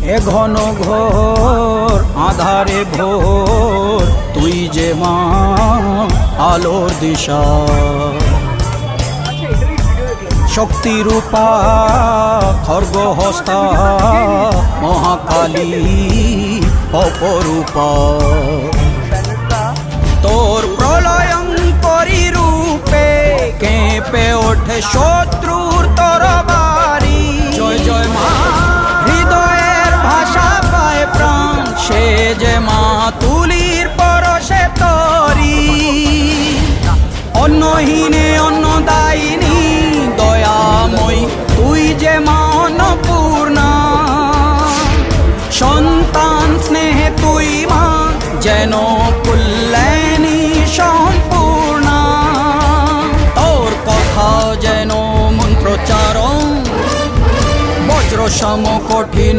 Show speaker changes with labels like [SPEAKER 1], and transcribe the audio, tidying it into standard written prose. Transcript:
[SPEAKER 1] এ ঘন ঘোর আধারে ভোর তুই যে মা আলোর দিশা শক্তি রূপা খর্গ হস্তা মহাকালী অপরূপা তোর প্রলয়ঙ্করী রূপে কেঁপে ওঠে শত্রুর তরবারি জয় জয় মা হৃদয়ের ভাষা পায় প্রাণ সে যে মা তুলির পরশে তরি অন্নহীনে অন্নদায়িনী দয়াময়ী তুই যে মা অন্নপূর্ণা সন্তান স্নেহে তুই মা যেন কল্যাণী সম্পূর্ণা তোর কথা যেন মন্ত্রোচ্চারণ বজ্র সম কঠিন